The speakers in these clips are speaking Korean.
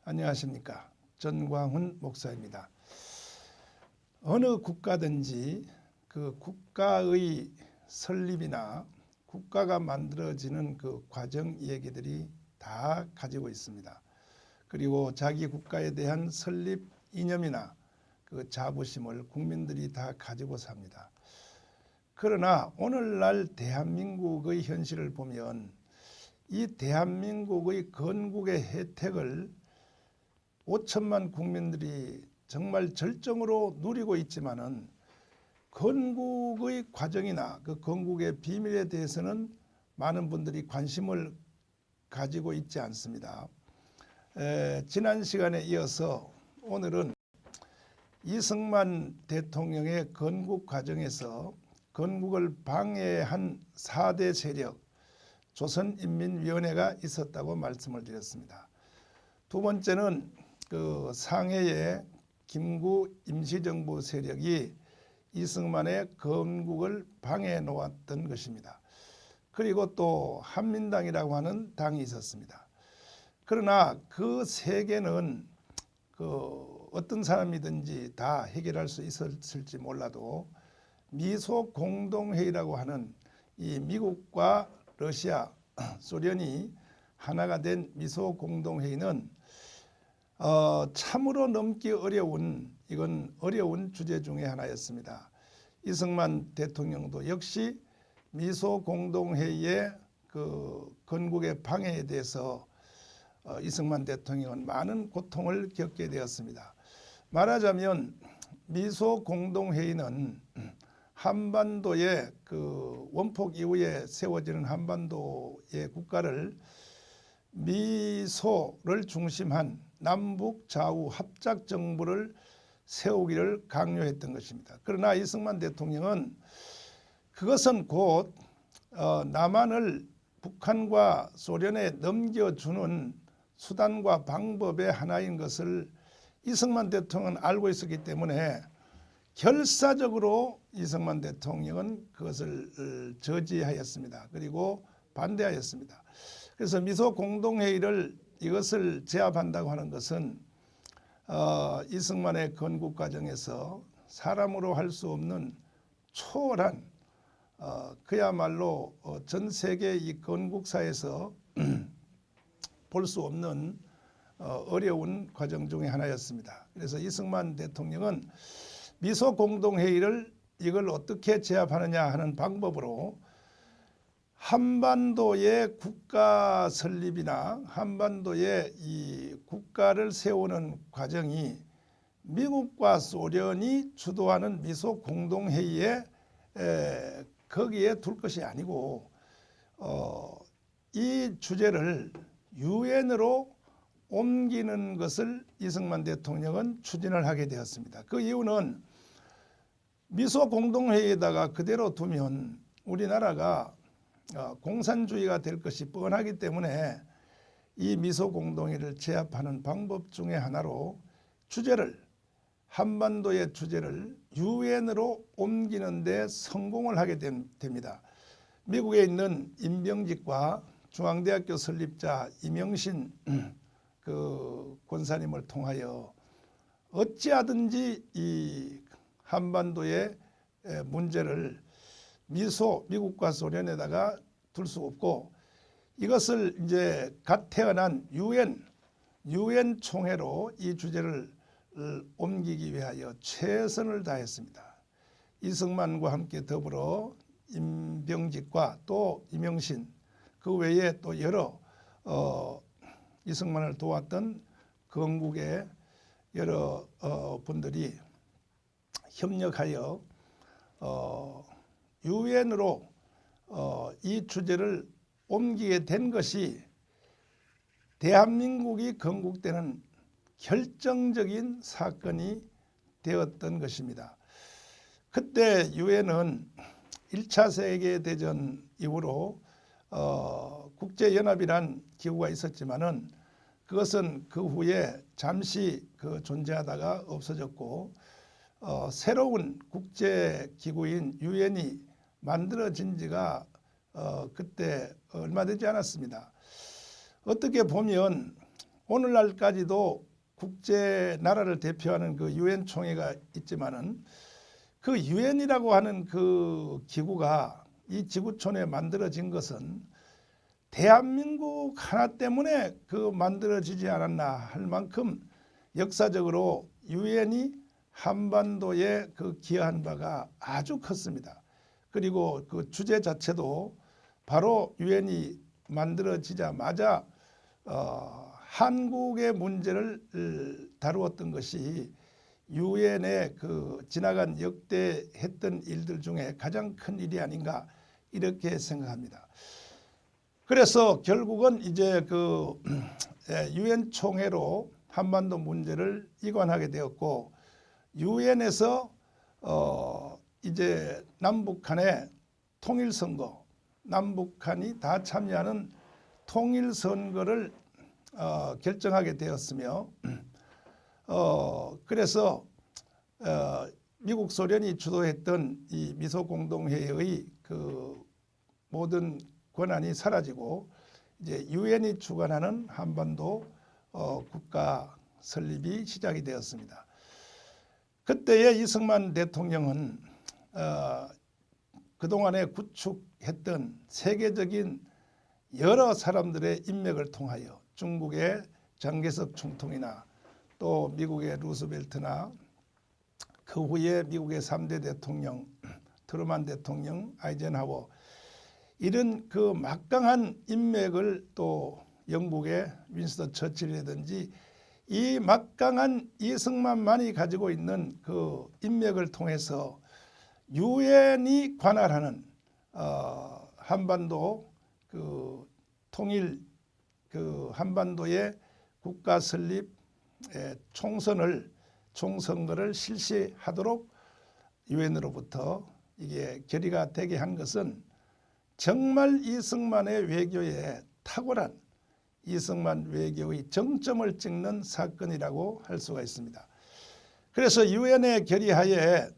안녕하십니까. 전광훈 목사입니다. 어느 국가든지 그 국가의 설립이나 국가가 만들어지는 그 과정 얘기들이 다 가지고 있습니다. 그리고 자기 국가에 대한 설립 이념이나 그 자부심을 국민들이 다 가지고 삽니다. 그러나 오늘날 대한민국의 현실을 보면 이 대한민국의 건국의 혜택을 5천만 국민들이 정말 절정으로 누리고 있지만은 건국의 과정이나 그 건국의 비밀에 대해서는 많은 분들이 관심을 가지고 있지 않습니다. 지난 시간에 이어서 오늘은 이승만 대통령의 건국 과정에서 건국을 방해한 4대 세력 조선인민위원회가 있었다고 말씀을 드렸습니다. 두 번째는 그 상해의 김구 임시정부 세력이 이승만의 건국을 방해해 놓았던 것입니다. 그리고 또 한민당이라고 하는 당이 있었습니다. 그러나 그 세 개는 어떤 사람이든지 다 해결할 수 있었을지 몰라도 미소 공동회의라고 하는 이 미국과 러시아, 소련이 하나가 된 미소 공동회의는 참으로 넘기 어려운 어려운 주제 중에 하나였습니다. 이승만 대통령도 역시 미소 공동회의의 그 건국의 방해에 대해서 이승만 대통령은 많은 고통을 겪게 되었습니다. 말하자면 미소 공동회의는 한반도의 그 원폭 이후에 세워지는 한반도의 국가를 미소를 중심한 남북 좌우 합작 정부를 세우기를 강요했던 것입니다. 그러나 이승만 대통령은 그것은 곧 남한을 북한과 소련에 넘겨주는 수단과 방법의 하나인 것을 이승만 대통령은 알고 있었기 때문에 결사적으로 이승만 대통령은 그것을 저지하였습니다. 그리고 반대하였습니다. 그래서 미소 공동회의를 이것을 제압한다고 하는 것은 이승만의 건국 과정에서 사람으로 할 수 없는 초월한 그야말로 전 세계 이 건국사에서 볼 수 없는 어려운 과정 중에 하나였습니다. 그래서 이승만 대통령은 미소 공동회의를 이걸 어떻게 제압하느냐 하는 방법으로 한반도의 국가 설립이나 한반도의 이 국가를 세우는 과정이 미국과 소련이 주도하는 미소 공동회의에 거기에 둘 것이 아니고 이 주제를 유엔으로 옮기는 것을 이승만 대통령은 추진을 하게 되었습니다. 그 이유는 미소 공동회의에다가 그대로 두면 우리나라가 공산주의가 될 것이 뻔하기 때문에 이 미소 공동회의를 제압하는 방법 중에 하나로 한반도의 주제를 유엔으로 옮기는 데 성공을 하게 됩니다. 미국에 있는 임병직과 중앙대학교 설립자 이명신 그 권사님을 통하여 어찌하든지 이 한반도의 문제를 미국과 소련에다가 둘 수 없고 이것을 이제 갓 태어난 유엔 총회로 이 주제를 옮기기 위하여 최선을 다했습니다. 이승만과 함께 더불어 임병직과 또 이명신 그 외에 또 여러 이승만을 도왔던 건국의 여러 분들이 협력하여 유엔으로 이 주제를 옮기게 된 것이 대한민국이 건국되는 결정적인 사건이 되었던 것입니다. 그때 유엔은 1차 세계대전 이후로 국제연합이란 기구가 있었지만은 그것은 그 후에 잠시 존재하다가 없어졌고 새로운 국제기구인 유엔이 만들어진 지가 그때 얼마 되지 않았습니다. 어떻게 보면 오늘날까지도 국제 나라를 대표하는 그 유엔 총회가 있지만은 그 유엔이라고 하는 그 기구가 이 지구촌에 만들어진 것은 대한민국 하나 때문에 그 만들어지지 않았나 할 만큼 역사적으로 유엔이 한반도에 그 기여한 바가 아주 컸습니다. 그리고 그 주제 자체도 바로 유엔이 만들어지자마자 한국의 문제를 다루었던 것이 유엔의 그 지나간 역대 했던 일들 중에 가장 큰 일이 아닌가 이렇게 생각합니다. 그래서 결국은 이제 그 유엔 총회로 한반도 문제를 이관하게 되었고 유엔에서 이제 남북한의 통일선거, 남북한이 다 참여하는 통일선거를 결정하게 되었으며 그래서 미국 소련이 주도했던 이 미소공동회의의 그 모든 권한이 사라지고 이제 유엔이 주관하는 한반도 국가 설립이 시작이 되었습니다. 그때의 이승만 대통령은 그동안에 구축했던 세계적인 여러 사람들의 인맥을 통하여 중국의 장개석 총통이나 또 미국의 루스벨트나 그 후에 미국의 3대 대통령 트루만 대통령, 아이젠하워 이런 그 막강한 인맥을 또 영국의 윈스턴 처칠이라든지 이 막강한 이승만만이 가지고 있는 그 인맥을 통해서 유엔이 관할하는 한반도 그 통일 그 한반도의 국가 설립 총선거를 실시하도록 유엔으로부터 이게 결의가 되게 한 것은 정말 이승만의 외교에 탁월한 이승만 외교의 정점을 찍는 사건이라고 할 수가 있습니다. 그래서 유엔의 결의하에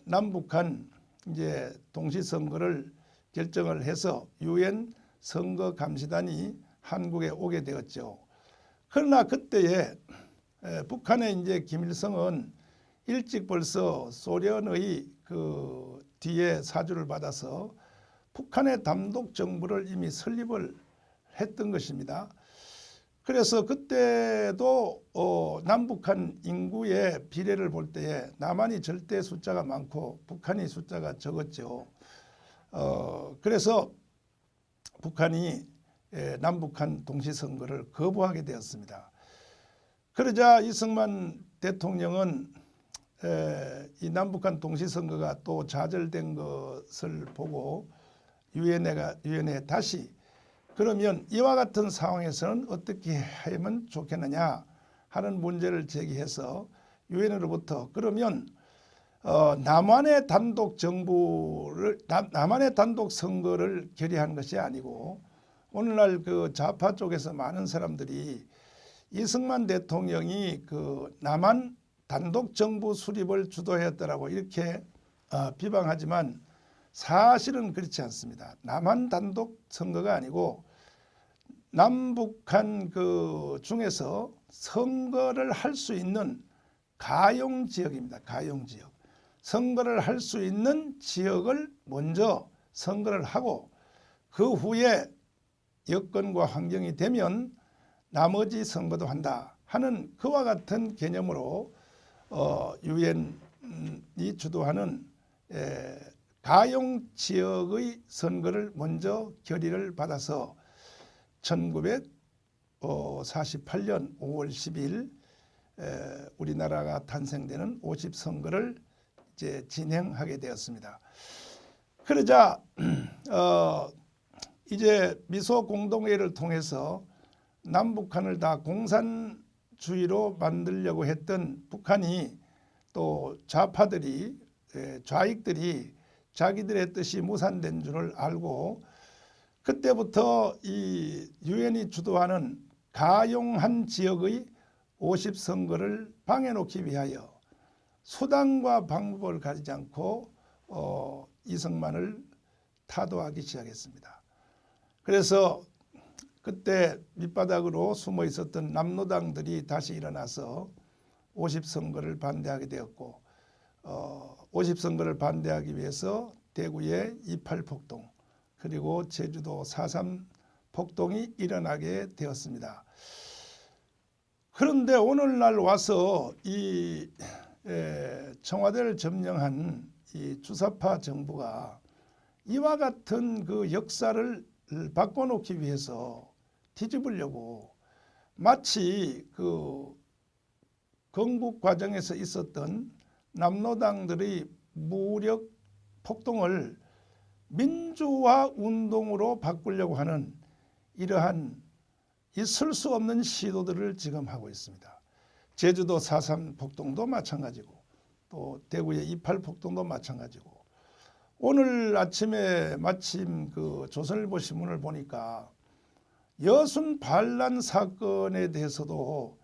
남북한 이제 동시선거를 결정을 해서 유엔 선거감시단이 한국에 오게 되었죠. 그러나 그때에 북한의 이제 김일성은 일찍 벌써 소련의 그 뒤에 사주를 받아서 북한의 단독 정부를 이미 설립을 했던 것입니다. 그래서 그때도 남북한 인구의 비례를 볼 때에 남한이 절대 숫자가 많고 북한이 숫자가 적었죠. 그래서 북한이 남북한 동시선거를 거부하게 되었습니다. 그러자 이승만 대통령은 이 남북한 동시선거가 또 좌절된 것을 보고 유엔에 다시 그러면 이와 같은 상황에서는 어떻게 하면 좋겠느냐 하는 문제를 제기해서 유엔으로부터 그러면 남한의 단독 정부를 남한의 단독 선거를 결의한 것이 아니고 오늘날 그 좌파 쪽에서 많은 사람들이 이승만 대통령이 그 남한 단독 정부 수립을 주도했더라고 이렇게 비방하지만 사실은 그렇지 않습니다. 남한 단독 선거가 아니고 남북한 그 중에서 선거를 할 수 있는 가용 지역입니다. 가용 지역. 선거를 할 수 있는 지역을 먼저 선거를 하고 그 후에 여건과 환경이 되면 나머지 선거도 한다 하는 그와 같은 개념으로 유엔이 주도하는 가용 지역의 선거를 먼저 결의를 받아서 1948년 5월 10일 우리나라가 탄생되는 50선거를 이제 진행하게 되었습니다. 그러자 이제 미소 공동회의를 통해서 남북한을 다 공산주의로 만들려고 했던 북한이 또 좌파들이 좌익들이 자기들의 뜻이 무산된 줄을 알고 그때부터 이 유엔이 주도하는 가용한 지역의 50선거를 방해놓기 위하여 수단과 방법을 가리지 않고 이승만을 타도하기 시작했습니다. 그래서 그때 밑바닥으로 숨어 있었던 남로당들이 다시 일어나서 50선거를 반대하게 되었고 50선거를 반대하기 위해서 대구의 28 폭동 그리고 제주도 4.3 폭동이 일어나게 되었습니다. 그런데 오늘날 와서 이 청와대를 점령한 이 주사파 정부가 이와 같은 그 역사를 바꿔놓기 위해서 뒤집으려고 마치 그 건국 과정에서 있었던 남로당들의 무력 폭동을 민주화 운동으로 바꾸려고 하는 이러한 있을 수 없는 시도들을 지금 하고 있습니다. 제주도 4.3 폭동도 마찬가지고 또 대구의 28 폭동도 마찬가지고 오늘 아침에 마침 그 조선일보 신문을 보니까 여순 반란 사건에 대해서도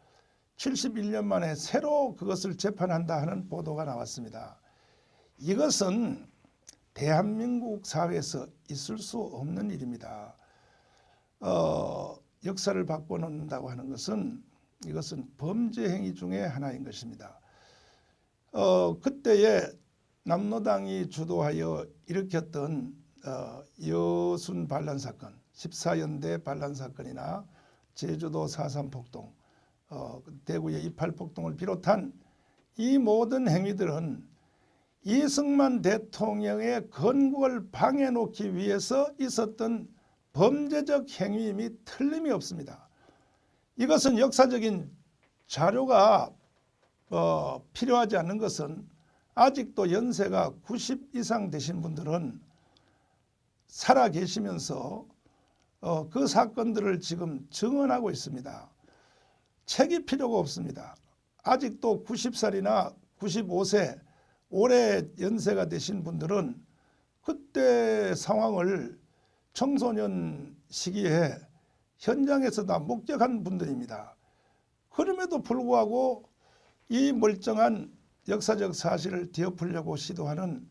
71년 만에 새로 그것을 재판한다 하는 보도가 나왔습니다. 이것은 대한민국 사회에서 있을 수 없는 일입니다. 역사를 바꿔놓는다고 하는 것은 이것은 범죄 행위 중에 하나인 것입니다. 그때에 남로당이 주도하여 일으켰던 여순 반란 사건, 14연대 반란 사건이나 제주도 4.3 폭동, 대구의 28 폭동을 비롯한 이 모든 행위들은 이승만 대통령의 건국을 방해놓기 위해서 있었던 범죄적 행위임이 틀림이 없습니다. 이것은 역사적인 자료가 필요하지 않는 것은 아직도 연세가 90 이상 되신 분들은 살아 계시면서 그 사건들을 지금 증언하고 있습니다. 책이 필요가 없습니다. 아직도 90살이나 95세 올해 연세가 되신 분들은 그때 상황을 청소년 시기에 현장에서 다 목격한 분들입니다. 그럼에도 불구하고 이 멀쩡한 역사적 사실을 뒤엎으려고 시도하는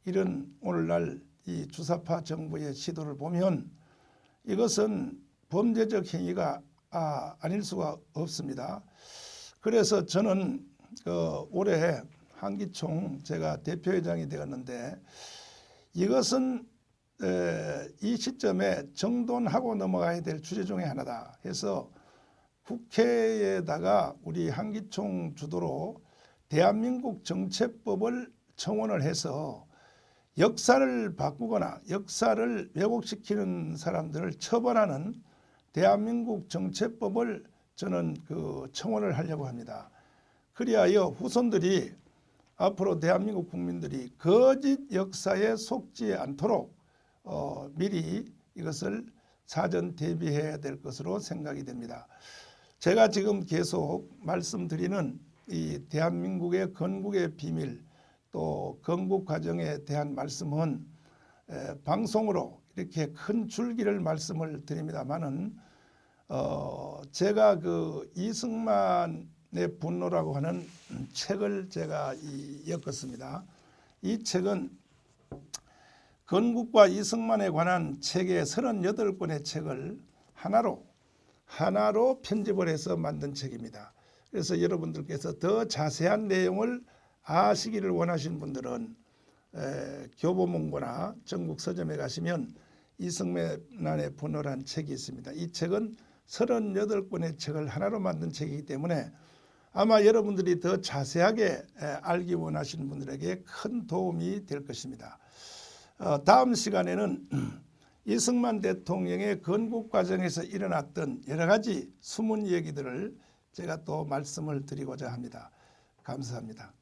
이런 오늘날 이 주사파 정부의 시도를 보면 이것은 범죄적 행위가 아닐 수가 없습니다. 그래서 저는 올해 한기총 제가 대표회장이 되었는데 이것은 이 시점에 정돈하고 넘어가야 될 주제 중에 하나다 해서 국회에다가 우리 한기총 주도로 대한민국 정체법을 청원을 해서 역사를 바꾸거나 역사를 왜곡시키는 사람들을 처벌하는 대한민국 정체법을 저는 청원을 하려고 합니다. 그리하여 후손들이 앞으로 대한민국 국민들이 거짓 역사에 속지 않도록 미리 이것을 사전 대비해야 될 것으로 생각이 됩니다. 제가 지금 계속 말씀드리는 이 대한민국의 건국의 비밀 또 건국 과정에 대한 말씀은 방송으로 이렇게 큰 줄기를 말씀을 드립니다만은 제가 이승만의 분노라고 하는 책을 제가 엮었습니다. 이 책은 건국과 이승만에 관한 책의 38권의 책을 하나로 편집을 해서 만든 책입니다. 그래서 여러분들께서 더 자세한 내용을 아시기를 원하시는 분들은 교보문고나 전국 서점에 가시면 이승만의 분노라는 책이 있습니다. 이 책은 38권의 책을 하나로 만든 책이기 때문에 아마 여러분들이 더 자세하게 알기 원하시는 분들에게 큰 도움이 될 것입니다. 다음 시간에는 이승만 대통령의 건국 과정에서 일어났던 여러 가지 숨은 얘기들을 제가 또 말씀을 드리고자 합니다. 감사합니다.